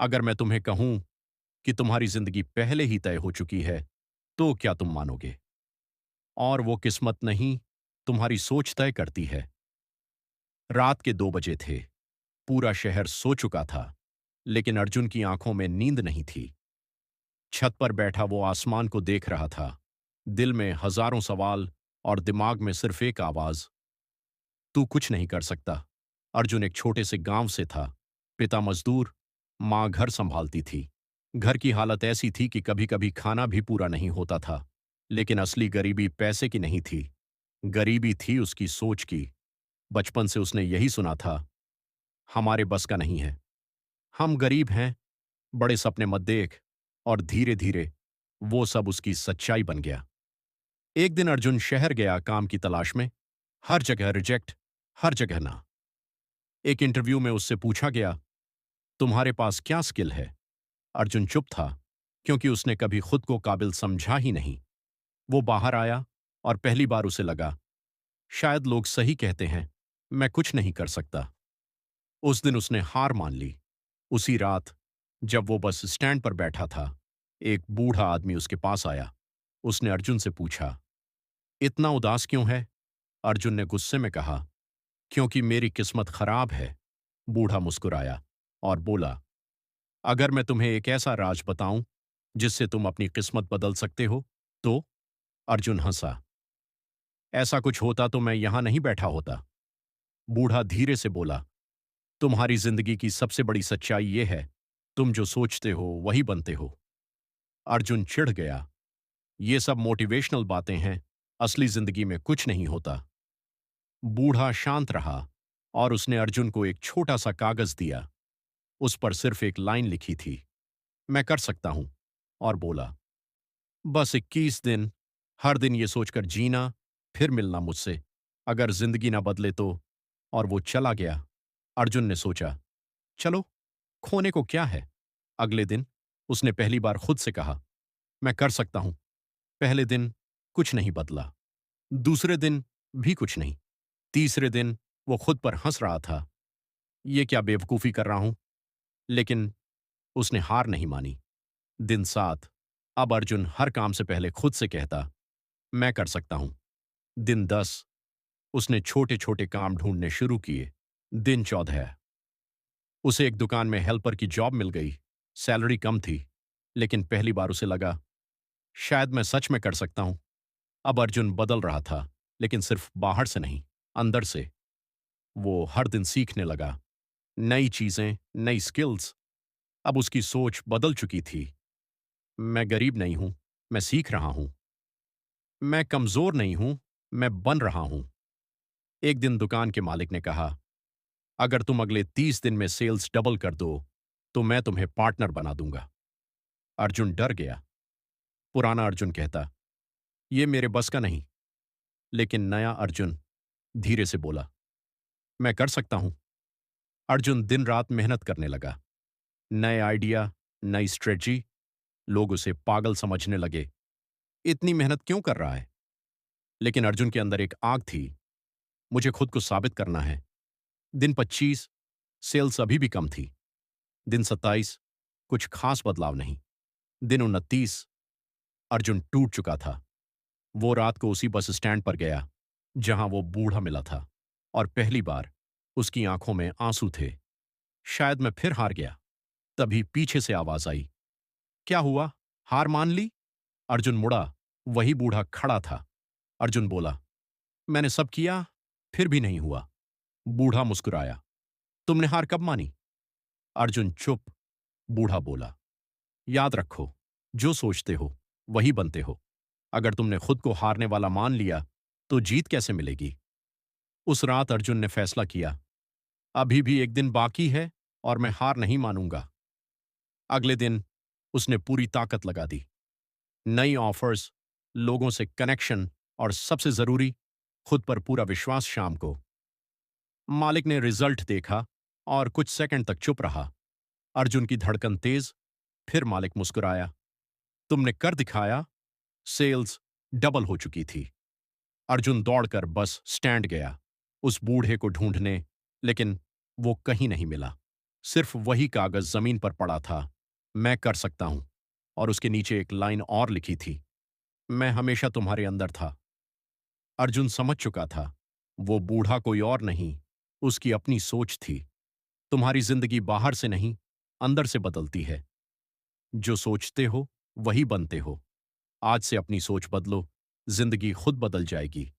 अगर मैं तुम्हें कहूं कि तुम्हारी जिंदगी पहले ही तय हो चुकी है, तो क्या तुम मानोगे? और वो किस्मत नहीं, तुम्हारी सोच तय करती है। रात के 2 बजे थे। पूरा शहर सो चुका था, लेकिन अर्जुन की आंखों में नींद नहीं थी। छत पर बैठा वो आसमान को देख रहा था, दिल में हजारों सवाल और दिमाग में सिर्फ एक आवाज, तू कुछ नहीं कर सकता। अर्जुन एक छोटे से गांव से था। पिता मजदूर, मां घर संभालती थी। घर की हालत ऐसी थी कि कभी कभी खाना भी पूरा नहीं होता था। लेकिन असली गरीबी पैसे की नहीं थी, गरीबी थी उसकी सोच की। बचपन से उसने यही सुना था, हमारे बस का नहीं है, हम गरीब हैं, बड़े सपने मत देख। और धीरे धीरे वो सब उसकी सच्चाई बन गया। एक दिन अर्जुन शहर गया काम की तलाश में। हर जगह रिजेक्ट, हर जगह ना। एक इंटरव्यू में उससे पूछा गया, तुम्हारे पास क्या स्किल है? अर्जुन चुप था, क्योंकि उसने कभी खुद को काबिल समझा ही नहीं। वो बाहर आया और पहली बार उसे लगा, शायद लोग सही कहते हैं, मैं कुछ नहीं कर सकता। उस दिन उसने हार मान ली। उसी रात, जब वो बस स्टैंड पर बैठा था, एक बूढ़ा आदमी उसके पास आया। उसने अर्जुन से पूछा, इतना उदास क्यों है? अर्जुन ने गुस्से में कहा, क्योंकि मेरी किस्मत खराब है। बूढ़ा मुस्कुराया और बोला, अगर मैं तुम्हें एक ऐसा राज बताऊं जिससे तुम अपनी किस्मत बदल सकते हो, तो? अर्जुन हंसा, ऐसा कुछ होता तो मैं यहां नहीं बैठा होता। बूढ़ा धीरे से बोला, तुम्हारी जिंदगी की सबसे बड़ी सच्चाई यह है, तुम जो सोचते हो वही बनते हो। अर्जुन चिढ़ गया, ये सब मोटिवेशनल बातें हैं, असली जिंदगी में कुछ नहीं होता। बूढ़ा शांत रहा और उसने अर्जुन को एक छोटा सा कागज दिया। उस पर सिर्फ एक लाइन लिखी थी, मैं कर सकता हूं। और बोला, बस 21 दिन, हर दिन ये सोचकर जीना, फिर मिलना मुझसे, अगर जिंदगी ना बदले तो। और वो चला गया। अर्जुन ने सोचा, चलो, खोने को क्या है। अगले दिन उसने पहली बार खुद से कहा, मैं कर सकता हूं। पहले दिन कुछ नहीं बदला, दूसरे दिन भी कुछ नहीं, तीसरे दिन वो खुद पर हंस रहा था, ये क्या बेवकूफी कर रहा हूं। लेकिन उसने हार नहीं मानी। दिन 7, अब अर्जुन हर काम से पहले खुद से कहता, मैं कर सकता हूं। दिन 10, उसने छोटे छोटे काम ढूंढने शुरू किए। दिन 14, उसे एक दुकान में हेल्पर की जॉब मिल गई। सैलरी कम थी, लेकिन पहली बार उसे लगा, शायद मैं सच में कर सकता हूं। अब अर्जुन बदल रहा था, लेकिन सिर्फ बाहर से नहीं, अंदर से। वो हर दिन सीखने लगा, नई चीजें, नई स्किल्स। अब उसकी सोच बदल चुकी थी। मैं गरीब नहीं हूं, मैं सीख रहा हूं। मैं कमजोर नहीं हूं, मैं बन रहा हूं। एक दिन दुकान के मालिक ने कहा, अगर तुम अगले 30 दिन में सेल्स डबल कर दो, तो मैं तुम्हें पार्टनर बना दूंगा। अर्जुन डर गया। पुराना अर्जुन कहता, ये मेरे बस का नहीं। लेकिन नया अर्जुन धीरे से बोला, मैं कर सकता हूं। अर्जुन दिन रात मेहनत करने लगा। नए आइडिया, नई स्ट्रेटजी। लोग उसे पागल समझने लगे, इतनी मेहनत क्यों कर रहा है? लेकिन अर्जुन के अंदर एक आग थी, मुझे खुद को साबित करना है। दिन 25, सेल्स अभी भी कम थी। दिन 27, कुछ खास बदलाव नहीं। दिन 29, अर्जुन टूट चुका था। वो रात को उसी बस स्टैंड पर गया जहां वो बूढ़ा मिला था, और पहली बार उसकी आंखों में आंसू थे। शायद मैं फिर हार गया। तभी पीछे से आवाज आई, क्या हुआ, हार मान ली? अर्जुन मुड़ा, वही बूढ़ा खड़ा था। अर्जुन बोला, मैंने सब किया, फिर भी नहीं हुआ। बूढ़ा मुस्कुराया, तुमने हार कब मानी? अर्जुन चुप। बूढ़ा बोला, याद रखो, जो सोचते हो वही बनते हो। अगर तुमने खुद को हारने वाला मान लिया, तो जीत कैसे मिलेगी? उस रात अर्जुन ने फैसला किया, अभी भी एक दिन बाकी है और मैं हार नहीं मानूंगा। अगले दिन उसने पूरी ताकत लगा दी। नई ऑफर्स, लोगों से कनेक्शन, और सबसे जरूरी, खुद पर पूरा विश्वास। शाम को मालिक ने रिजल्ट देखा और कुछ सेकंड तक चुप रहा। अर्जुन की धड़कन तेज। फिर मालिक मुस्कुराया, तुमने कर दिखाया। सेल्स डबल हो चुकी थी। अर्जुन दौड़कर बस स्टैंड गया, उस बूढ़े को ढूंढने, लेकिन वो कहीं नहीं मिला। सिर्फ वही कागज जमीन पर पड़ा था। मैं कर सकता हूं। और उसके नीचे एक लाइन और लिखी थी, मैं हमेशा तुम्हारे अंदर था। अर्जुन समझ चुका था, वो बूढ़ा कोई और नहीं, उसकी अपनी सोच थी। तुम्हारी जिंदगी बाहर से नहीं, अंदर से बदलती है। जो सोचते हो वही बनते हो। आज से अपनी सोच बदलो, जिंदगी खुद बदल जाएगी।